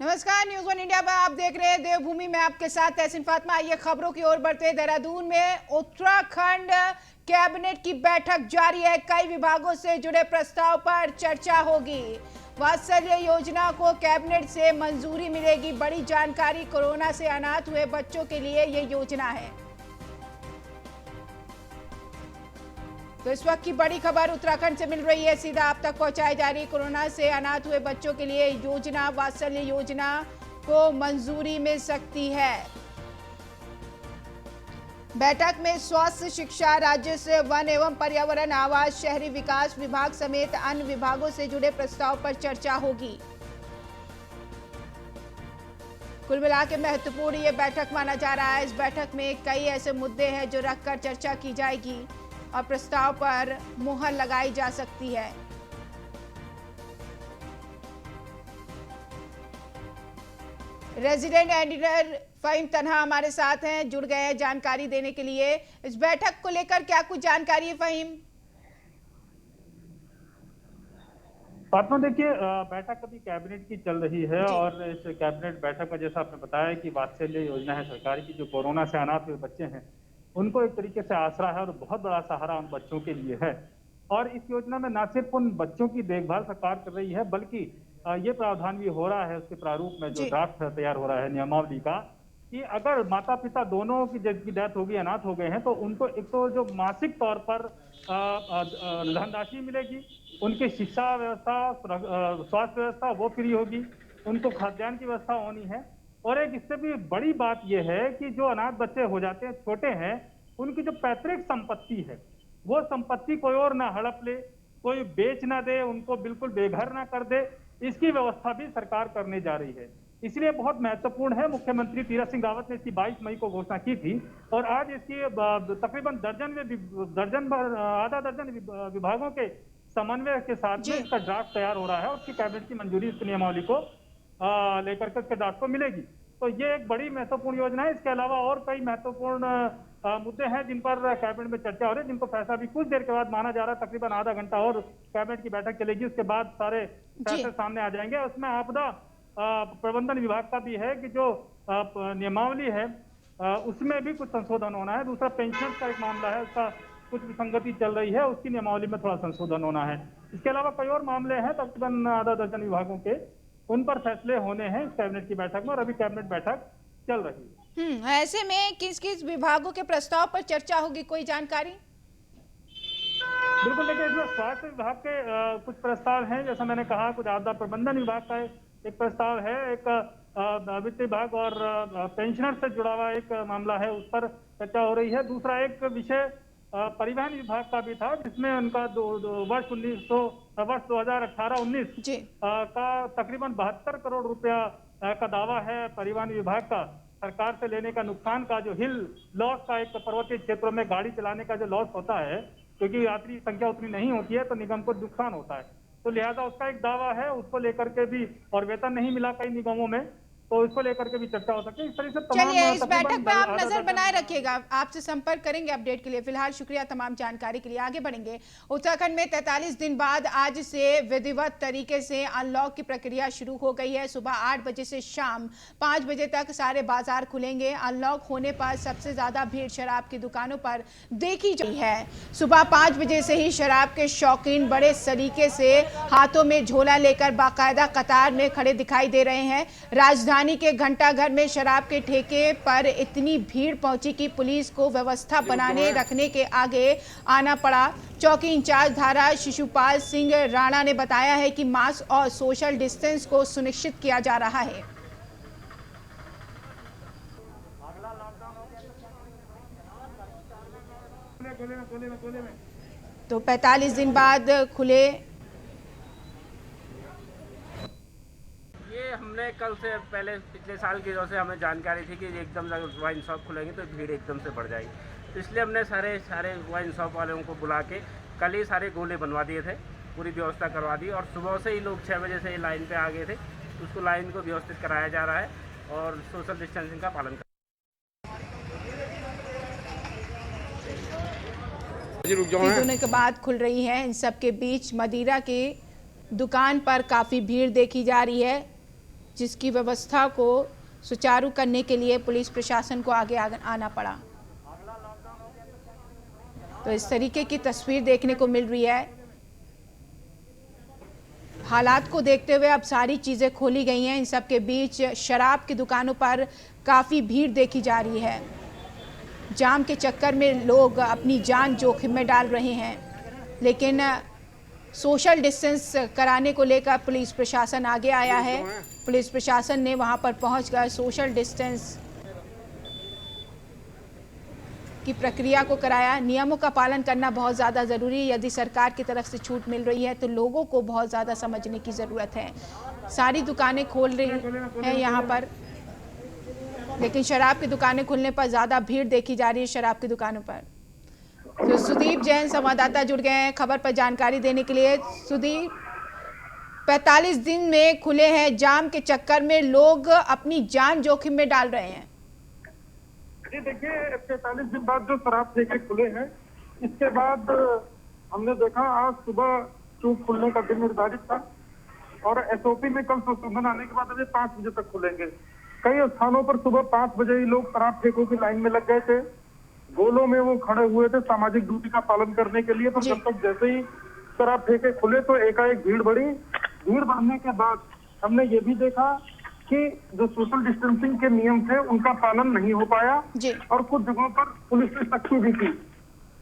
नमस्कार, news one India पर आप देख रहे हैं देवभूमि में आपके साथ तहसीन फातिमा। आइए खबरों की ओर बढ़ते हैं। देहरादून में उत्तराखंड कैबिनेट की बैठक जारी है। कई विभागों से जुड़े प्रस्ताव पर चर्चा होगी। वात्सल्य योजना को कैबिनेट से मंजूरी मिलेगी। बड़ी जानकारी, कोरोना से अनाथ हुए बच्चों के लिए ये योजना है। तो इस वक्त की बड़ी खबर उत्तराखंड से मिल रही है, सीधा आप तक पहुंचाई जा रही है। कोरोना से अनाथ हुए बच्चों के लिए योजना, वात्सल्य योजना को मंजूरी मिल सकती है। बैठक में स्वास्थ्य, शिक्षा, राजस्व, वन एवं पर्यावरण, आवास, शहरी विकास विभाग समेत अन्य विभागों से जुड़े प्रस्ताव पर चर्चा होगी। कुल मिलाकर महत्वपूर्ण ये बैठक माना जा रहा है। इस बैठक में कई ऐसे मुद्दे हैं जो रखकर चर्चा की जाएगी और प्रस्ताव पर मुहर लगाई जा सकती है। रेजिडेंट एडिटर फहीम तन्हा हमारे साथ हैं, जुड़ गए हैं जानकारी देने के लिए। इस बैठक को लेकर क्या कुछ जानकारी है फहीम? फातिमा, देखिए, बैठक अभी कैबिनेट की चल रही है और इस कैबिनेट बैठक में जैसा आपने बताया कि वात्सल्य योजना है सरकार की, जो कोरोना से अनाथ हुए बच्चे हैं उनको एक तरीके से आसरा है और बहुत बड़ा सहारा उन बच्चों के लिए है। और इस योजना में न सिर्फ उन बच्चों की देखभाल सरकार कर रही है, बल्कि ये प्रावधान भी हो रहा है उसके प्रारूप में, जो ड्राफ्ट तैयार हो रहा है नियमावली का, कि अगर माता पिता दोनों की जिनकी डेथ होगी, अनाथ हो गए हैं, तो उनको एक तो जो मासिक तौर पर धनराशि मिलेगी, उनकी शिक्षा व्यवस्था, स्वास्थ्य व्यवस्था वो फ्री होगी, उनको खाद्यान्न की व्यवस्था होनी है। और एक इससे भी बड़ी बात यह है कि जो अनाथ बच्चे हो जाते हैं, छोटे हैं, उनकी जो पैतृक संपत्ति है वो संपत्ति कोई और ना हड़प ले, कोई बेच ना दे, उनको बिल्कुल बेघर ना कर दे, इसकी व्यवस्था भी सरकार करने जा रही है। इसलिए बहुत महत्वपूर्ण है। मुख्यमंत्री तीरथ सिंह रावत ने इसकी 22 मई को घोषणा की थी और आज इसकी तकरीबन आधा दर्जन विभागों के समन्वय के साथ में इसका ड्राफ्ट तैयार हो रहा है। उसकी कैबिनेट की मंजूरी इस नियमावली को लेकर के ड्राफ्ट को मिलेगी। तो ये एक बड़ी महत्वपूर्ण योजना है। इसके अलावा और कई महत्वपूर्ण मुद्दे हैं जिन पर कैबिनेट में चर्चा हो रही है, जिनको फैसला भी कुछ देर के बाद माना जा रहा है। तकरीबन आधा घंटा और कैबिनेट की बैठक चलेगी, उसके बाद सारे फैसले सामने आ जाएंगे। उसमें आपदा प्रबंधन विभाग का भी है कि जो नियमावली है उसमें भी कुछ संशोधन होना है। दूसरा पेंशन का एक मामला है, उसका कुछ विसंगति चल रही है, उसकी नियमावली में थोड़ा संशोधन होना है। इसके अलावा कई और मामले हैं, तकरीबन आधा दर्जन विभागों के, उन पर फैसले होने हैं इस कैबिनेट की बैठक में, और अभी कैबिनेट बैठक चल रही है। ऐसे में किस किस विभागों के प्रस्ताव पर चर्चा होगी, कोई जानकारी? बिल्कुल, देखिए, इसमें स्वास्थ्य विभाग के कुछ प्रस्ताव हैं, जैसा मैंने कहा, कुछ आपदा प्रबंधन विभाग का एक प्रस्ताव है, एक वित्त विभाग और पेंशनर से जुड़ा हुआ एक मामला है, उस पर चर्चा हो रही है। दूसरा एक विषय परिवहन विभाग का भी था, जिसमें उनका वर्ष 2018-19 का तकरीबन 72 करोड़ रुपया का दावा है परिवहन विभाग का, सरकार से लेने का नुकसान का, जो हिल लॉस का, एक पर्वतीय क्षेत्रों में गाड़ी चलाने का जो लॉस होता है, क्योंकि यात्री संख्या उतनी नहीं होती है तो निगम को नुकसान होता है, तो लिहाजा उसका एक दावा है, उसको लेकर के भी, और वेतन नहीं मिला कई निगमों में, तो इसको लेकर के भी चर्चा हो सकती है। इस तरह से चलिए, इस बैठक पे आप नजर बनाए रखिएगा, आपसे संपर्क करेंगे अपडेट के लिए। फिलहाल शुक्रिया तमाम जानकारी के लिए। आगे बढ़ेंगे। उत्तराखंड में 43 दिन बाद आज से विधिवत तरीके से अनलॉक की प्रक्रिया शुरू हो गई है। सुबह 8 बजे से शाम 5 बजे तक सारे बाजार खुलेंगे। अनलॉक होने पर सबसे ज्यादा भीड़ शराब की दुकानों पर देखी गई है। सुबह 5 बजे से ही शराब के शौकीन बड़े सलीके से हाथों में झोला लेकर बाकायदा कतार में खड़े दिखाई दे रहे हैं। राजधानी के घंटाघर में शराब के ठेके पर इतनी भीड़ पहुंची कि पुलिस को व्यवस्था बनाने रखने के आगे आना पड़ा। चौकी इंचार्ज धारा शिशुपाल सिंह राणा ने बताया है कि मास्क और सोशल डिस्टेंस को सुनिश्चित किया जा रहा है। तो 45 दिन बाद खुले। हमने कल से पहले पिछले साल की वजह से हमें जानकारी थी कि एकदम से वाइन शॉप खुलेंगे तो भीड़ एकदम से बढ़ जाएगी, तो इसलिए हमने सारे वाइन शॉप वालों को बुला के कल ही सारे गोले बनवा दिए थे, पूरी व्यवस्था करवा दी, और सुबह से ही लोग 6 बजे से ही लाइन पे आ गए थे। उसको लाइन को व्यवस्थित कराया जा रहा है और सोशल डिस्टेंसिंग का पालन होने के बाद खुल रही है। इन सब के बीच मदिरा की दुकान पर काफी भीड़ देखी जा रही है। जिसकी व्यवस्था को सुचारू करने के लिए पुलिस प्रशासन को आगे आना पड़ा। तो इस तरीके की तस्वीर देखने को मिल रही है। हालात को देखते हुए अब सारी चीज़ें खोली गई हैं। इन सब के बीच शराब की दुकानों पर काफ़ी भीड़ देखी जा रही है। जाम के चक्कर में लोग अपनी जान जोखिम में डाल रहे हैं, लेकिन सोशल डिस्टेंस कराने को लेकर पुलिस प्रशासन आगे आया है। पुलिस प्रशासन ने वहां पर पहुंचकर सोशल डिस्टेंस की प्रक्रिया को कराया। नियमों का पालन करना बहुत ज़्यादा ज़रूरी है। यदि सरकार की तरफ से छूट मिल रही है तो लोगों को बहुत ज़्यादा समझने की ज़रूरत है। सारी दुकानें खोल रही हैं यहाँ पर, लेकिन शराब की दुकानें खुलने पर ज़्यादा भीड़ देखी जा रही है शराब की दुकानों पर। तो सुदीप जैन संवाददाता जुड़ गए हैं खबर पर जानकारी देने के लिए। सुदीप, 45 दिन में खुले हैं, जाम के चक्कर में लोग अपनी जान जोखिम में डाल रहे हैं। जी देखिए, 45 दिन बाद जो शराब ठेके खुले हैं, इसके बाद हमने देखा आज सुबह चूक खुलने का दिन निर्धारित था और एसओपी में कल संशोधन आने के बाद अभी 5 बजे तक खुलेंगे। कई स्थानों पर सुबह 5 बजे ही लोग शराब ठेकों की लाइन में लग गए थे। गोलों में वो खड़े हुए थे सामाजिक दूरी का पालन करने के लिए। पर जब तक जैसे ही शराब ठेके खुले तो एकाएक भीड़ बढ़ी। भीड़ बढ़ने के बाद हमने ये भी देखा कि जो सोशल डिस्टेंसिंग के नियम थे उनका पालन नहीं हो पाया और कुछ जगहों पर पुलिस ने सख्ती भी की।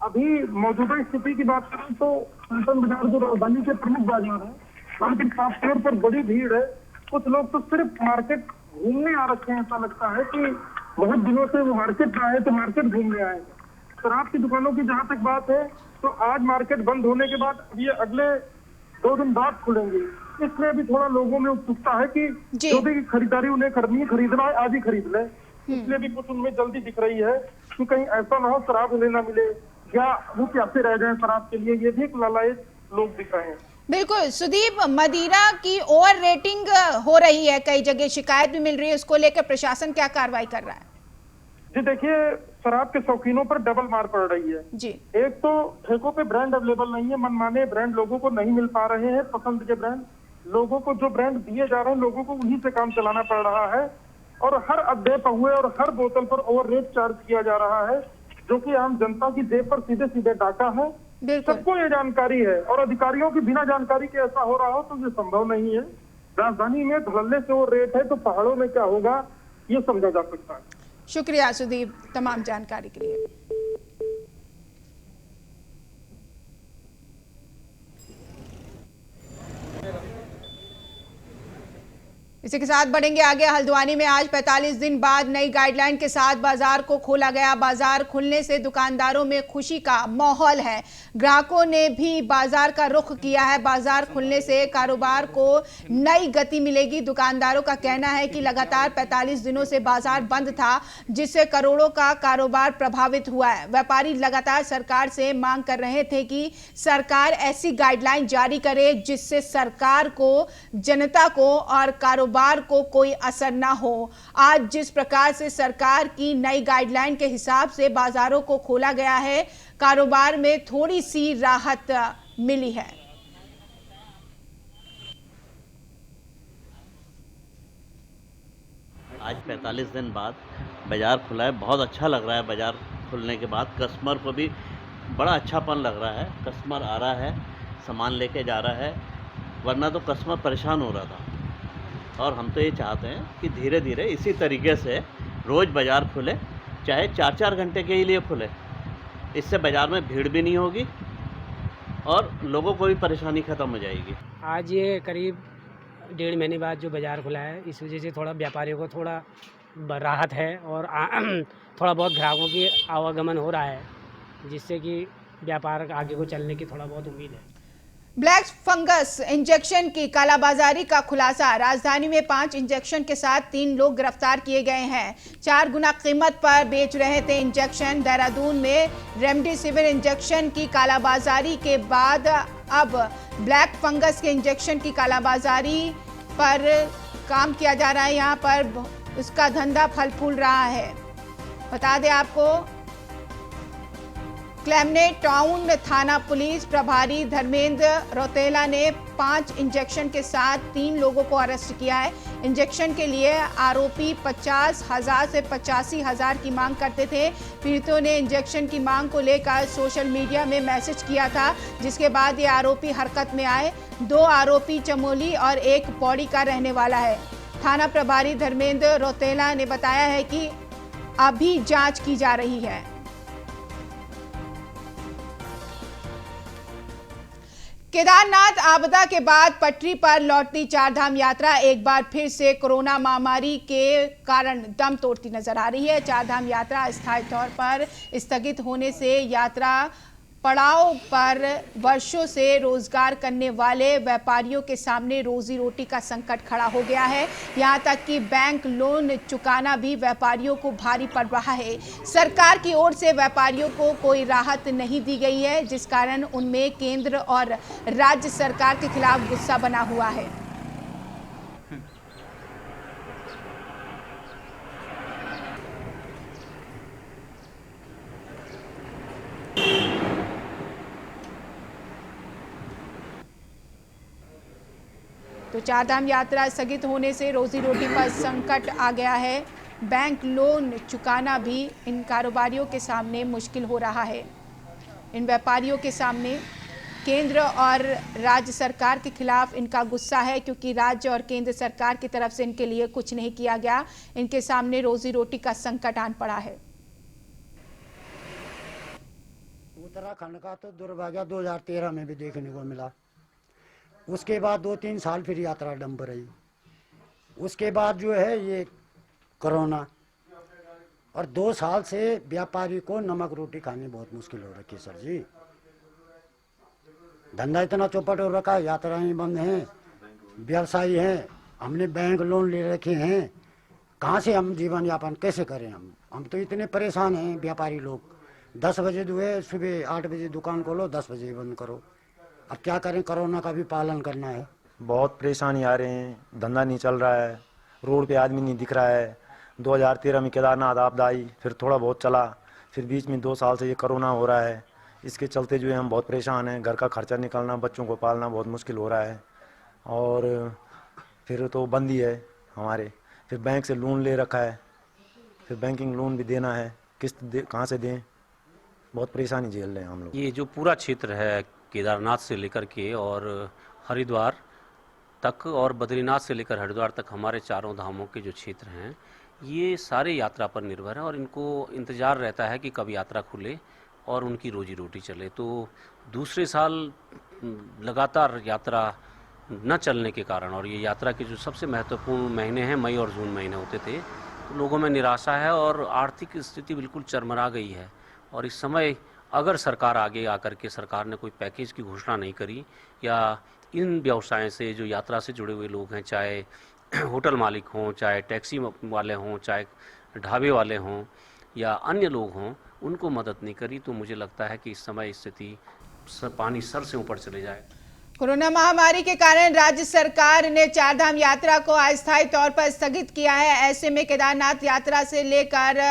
अभी मौजूदा स्थिति की बात करें तो सुल्तान बाजार जो राजधानी के प्रमुख बाजार है, वहाँ की साफ तौर पर बड़ी भीड़ है। कुछ लोग तो सिर्फ मार्केट घूमने आ रखे हैं। ऐसा लगता है कि बहुत दिनों से वो मार्केट आए तो मार्केट घूमने आए। शराब की दुकानों की जहाँ तक बात है तो आज मार्केट बंद होने के बाद अब ये अगले 2 दिन बाद खुलेंगी। इसलिए भी थोड़ा लोगों में उत्सुकता है कि जो भी खरीदारी उन्हें करनी है, खरीदना है, आज ही खरीद ले। इसलिए भी कुछ उनमें जल्दी दिख रही है कि कहीं ऐसा ना हो शराब उन्हें ना मिले या वो प्यासे रह जाए शराब के लिए। ये भी एक लालायित लोग दिख रहे हैं। बिल्कुल सुदीप, मदिरा की ओवर रेटिंग हो रही है, कई जगह शिकायत भी मिल रही है। उसको लेकर प्रशासन क्या कार्रवाई कर रहा है? जी देखिए, शराब के शौकीनों पर डबल मार पड़ रही है जी। एक तो ठेकों पे ब्रांड अवेलेबल नहीं है, मनमाने ब्रांड लोगों को नहीं मिल पा रहे हैं। पसंद के ब्रांड लोगों को जो ब्रांड दिए जा रहे हैं, लोगों को उन्हीं से काम चलाना पड़ रहा है और हर अड्डे पर हुए और हर बोतल पर ओवर रेट चार्ज किया जा रहा है, जो कि आम जनता की जेब पर सीधे सीधे डाका है। सबको ये जानकारी है और अधिकारियों की बिना जानकारी के ऐसा हो रहा हो तो ये संभव नहीं है। राजधानी में धड़ल्ले से वो रेट है तो पहाड़ों में क्या होगा ये समझा जा सकता है। शुक्रिया सुदीप तमाम जानकारी के लिए। इसी के साथ बढ़ेंगे आगे। हल्द्वानी में आज 45 दिन बाद नई गाइडलाइन के साथ बाजार को खोला गया। बाजार खुलने से दुकानदारों में खुशी का माहौल है। ग्राहकों ने भी बाजार का रुख किया है। बाजार खुलने से कारोबार को नई गति मिलेगी। दुकानदारों का कहना है कि लगातार 45 दिनों से बाजार बंद था, जिससे करोड़ों का कारोबार प्रभावित हुआ है। व्यापारी लगातार सरकार से मांग कर रहे थे कि सरकार ऐसी गाइडलाइन जारी करे जिससे सरकार को, जनता को और कारोबार को कोई असर ना हो। आज जिस प्रकार से सरकार की नई गाइडलाइन के हिसाब से बाजारों को खोला गया है, कारोबार में थोड़ी सी राहत मिली है। आज 45 दिन बाद बाजार खुला है, बहुत अच्छा लग रहा है। बाजार खुलने के बाद कस्टमर को भी बड़ा अच्छापन लग रहा है। कस्टमर आ रहा है, सामान लेके जा रहा है, वरना तो कस्टमर परेशान हो रहा था। और हम तो ये चाहते हैं कि धीरे धीरे इसी तरीके से रोज़ बाज़ार खुले, चाहे 4-4 घंटे के लिए खुले। इससे बाज़ार में भीड़ भी नहीं होगी और लोगों को भी परेशानी ख़त्म हो जाएगी। आज ये करीब 1.5 महीने बाद जो बाज़ार खुला है, इस वजह से थोड़ा व्यापारियों को थोड़ा राहत है और थोड़ा बहुत ग्राहकों की आवागमन हो रहा है, जिससे कि व्यापार आगे को चलने की थोड़ा बहुत उम्मीद है। ब्लैक फंगस इंजेक्शन की कालाबाजारी का खुलासा। राजधानी में 5 इंजेक्शन के साथ 3 लोग गिरफ्तार किए गए हैं। 4 गुना कीमत पर बेच रहे थे इंजेक्शन। देहरादून में रेमडेसिविर इंजेक्शन की कालाबाजारी के बाद अब ब्लैक फंगस के इंजेक्शन की कालाबाजारी पर काम किया जा रहा है। यहाँ पर उसका धंधा फल फूल रहा है। बता दें आपको, क्लेमने टाउन थाना पुलिस प्रभारी धर्मेंद्र रौतेला ने 5 इंजेक्शन के साथ 3 लोगों को अरेस्ट किया है। इंजेक्शन के लिए आरोपी 50,000 से 85,000 की मांग करते थे। पीड़ितों ने इंजेक्शन की मांग को लेकर सोशल मीडिया में मैसेज किया था, जिसके बाद ये आरोपी हरकत में आए। 2 आरोपी चमोली और 1 पौड़ी का रहने वाला है। थाना प्रभारी धर्मेंद्र रौतेला ने बताया है कि अभी जांच की जा रही है। केदारनाथ आपदा के बाद पटरी पर लौटती चारधाम यात्रा एक बार फिर से कोरोना महामारी के कारण दम तोड़ती नजर आ रही है। चारधाम यात्रा अस्थायी तौर पर स्थगित होने से यात्रा पड़ाव पर वर्षों से रोजगार करने वाले व्यापारियों के सामने रोजी रोटी का संकट खड़ा हो गया है। यहां तक कि बैंक लोन चुकाना भी व्यापारियों को भारी पड़ रहा है। सरकार की ओर से व्यापारियों को कोई राहत नहीं दी गई है, जिस कारण उनमें केंद्र और राज्य सरकार के खिलाफ गुस्सा बना हुआ है। तो चारधाम यात्रा स्थगित होने से रोजी रोटी पर संकट आ गया है। बैंक लोन चुकाना भी इन कारोबारियों के सामने मुश्किल हो रहा है। इन व्यापारियों के सामने केंद्र और राज्य सरकार के खिलाफ इनका गुस्सा है, क्योंकि राज्य और केंद्र सरकार की तरफ से इनके लिए कुछ नहीं किया गया। इनके सामने रोजी रोटी का संकट आन पड़ा है। उत्तराखंड का तो दुर्भाग्य 2013 में भी देखने को मिला। उसके बाद 2-3 साल फिर यात्रा डंप रही। उसके बाद जो है ये कोरोना, और 2 साल से व्यापारी को नमक रोटी खानी बहुत मुश्किल हो रखी सर जी। धंधा इतना चौपट हो रखा है, यात्राएं बंद हैं, व्यवसायी हैं, हमने बैंक लोन ले रखे हैं, कहाँ से हम जीवन यापन कैसे करें? हम तो इतने परेशान हैं व्यापारी लोग। 10 बजे दुए सुबह 8 बजे दुकान खोलो, 10 बजे बंद करो। अब क्या करें, कोरोना का भी पालन करना है। बहुत परेशानी आ रहे हैं, धंधा नहीं चल रहा है, रोड पे आदमी नहीं दिख रहा है। 2013 में केदारनाथ आपदा आई, फिर थोड़ा बहुत चला, फिर बीच में 2 साल से ये कोरोना हो रहा है। इसके चलते जो है हम बहुत परेशान हैं। घर का खर्चा निकालना, बच्चों को पालना बहुत मुश्किल हो रहा है। और फिर तो बंद ही है हमारे। फिर बैंक से लोन ले रखा है, फिर बैंकिंग लोन भी देना है, किस्त कहाँ से दें? बहुत परेशानी झेल रहे हैं हम लोग। ये जो पूरा क्षेत्र है केदारनाथ से लेकर के और हरिद्वार तक और बद्रीनाथ से लेकर हरिद्वार तक, हमारे चारों धामों के जो क्षेत्र हैं, ये सारे यात्रा पर निर्भर है और इनको इंतज़ार रहता है कि कब यात्रा खुले और उनकी रोजी रोटी चले। तो दूसरे साल लगातार यात्रा न चलने के कारण, और ये यात्रा के जो सबसे महत्वपूर्ण महीने हैं मई और जून महीने होते थे, तो लोगों में निराशा है और आर्थिक स्थिति बिल्कुल चरमरा गई है। और इस समय अगर सरकार आगे आकर के सरकार ने कोई पैकेज की घोषणा नहीं करी, या इन व्यवसाय से जो यात्रा से जुड़े हुए लोग हैं, चाहे होटल मालिक हों, चाहे टैक्सी वाले हों, चाहे ढाबे वाले हों या अन्य लोग हों, उनको मदद नहीं करी, तो मुझे लगता है कि इस समय स्थिति पानी सर से ऊपर चले जाए। कोरोना महामारी के कारण राज्य सरकार ने चारधाम यात्रा को अस्थायी तौर पर स्थगित किया है। ऐसे में केदारनाथ यात्रा से लेकर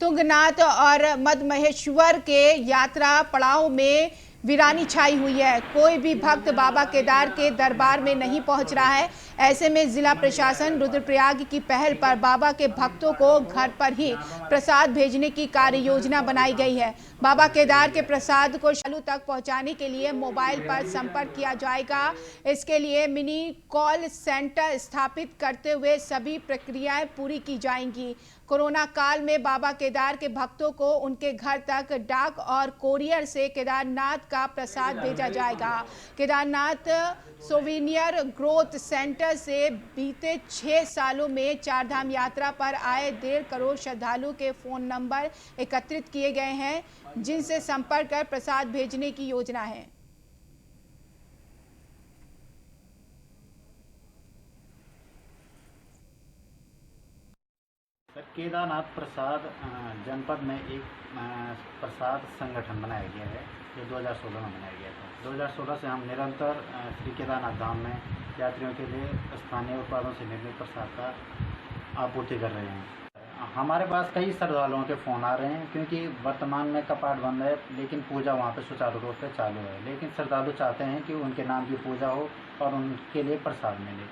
तुंगनाथ और मदमहेश्वर के यात्रा पड़ाव में वीरानी छाई हुई है। कोई भी भक्त बाबा केदार के दरबार में नहीं पहुंच रहा है। ऐसे में जिला प्रशासन रुद्रप्रयाग की पहल पर बाबा के भक्तों को घर पर ही प्रसाद भेजने की कार्य योजना बनाई गई है। बाबा केदार के प्रसाद को श्रद्धालु तक पहुंचाने के लिए मोबाइल पर संपर्क किया जाएगा। इसके लिए मिनी कॉल सेंटर स्थापित करते हुए सभी प्रक्रियाएं पूरी की जाएंगी। कोरोना काल में बाबा केदार के भक्तों को उनके घर तक डाक और कोरियर से केदारनाथ का प्रसाद भेजा जाएगा। केदारनाथ सोविनियर ग्रोथ सेंटर से बीते 6 सालों में चारधाम यात्रा पर आए 1.5 करोड़ श्रद्धालु के फोन नंबर एकत्रित किए गए हैं, जिनसे संपर्क कर प्रसाद भेजने की योजना है। केदारनाथ प्रसाद जनपद में एक प्रसाद संगठन बनाया गया है, जो 2016 में बनाया गया था। 2016 से हम निरंतर श्री केदारनाथ धाम में यात्रियों के लिए स्थानीय उत्पादों से निर्मित प्रसाद का आपूर्ति कर रहे हैं। हमारे पास कई श्रद्धालुओं के फ़ोन आ रहे हैं, क्योंकि वर्तमान में कपाट बंद है, लेकिन पूजा वहाँ पे सुचारू रूप से चालू है। लेकिन श्रद्धालु चाहते हैं कि उनके नाम की पूजा हो और उनके लिए प्रसाद मिले।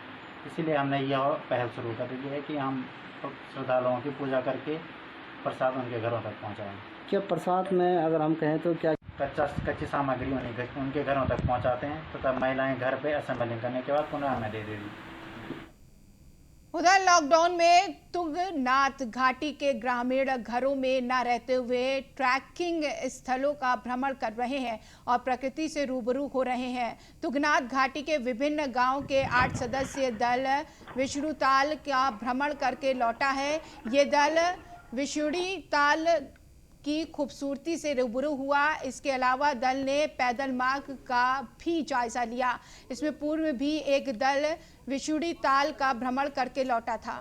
इसीलिए हमने यह पहल शुरू कर दी है कि हम श्रद्धालुओं की पूजा करके प्रसाद उनके घरों तक पहुँचाएँ। क्या प्रसाद में अगर हम कहें तो क्या कच्ची सामग्री उनके घरों तक पहुँचाते हैं, तथा महिलाएँ घर पर असेंबलिंग करने के बाद पुनः हमें दे देती। उधर लॉकडाउन में तुंगनाथ घाटी के ग्रामीण घरों में न रहते हुए ट्रैकिंग स्थलों का भ्रमण कर रहे हैं और प्रकृति से रूबरू हो रहे हैं। तुंगनाथ घाटी के विभिन्न गांव के 8 सदस्यीय दल विष्णुताल का भ्रमण करके लौटा है। ये दल विष्णुताल की खूबसूरती से रूबरू हुआ। इसके अलावा दल ने पैदल मार्ग का भी जायजा लिया। इसमें पूर्व भी एक दल विशुड़ी ताल का भ्रमण करके लौटा था।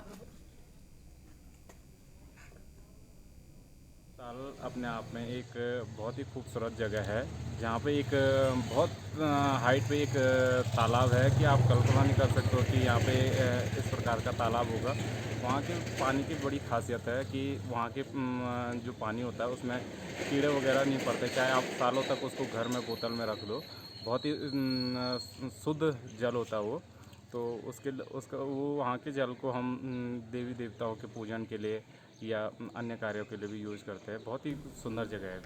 ताल अपने आप में एक बहुत ही खूबसूरत जगह है, जहाँ पे एक बहुत हाइट पे एक तालाब है कि आप कल्पना नहीं कर सकते हो कि यहाँ पे इस प्रकार का तालाब होगा। वहाँ के पानी की बड़ी खासियत है कि वहाँ के जो पानी होता है उसमें कीड़े वगैरह नहीं पड़ते, चाहे आप सालों तक उसको घर में बोतल में रख दो, बहुत ही शुद्ध जल होता है वो। तो उसका वो वहाँ के जल को हम देवी देवताओं के पूजन के लिए या अन्य कार्यों के लिए भी यूज़ करते हैं। बहुत ही सुंदर जगह है।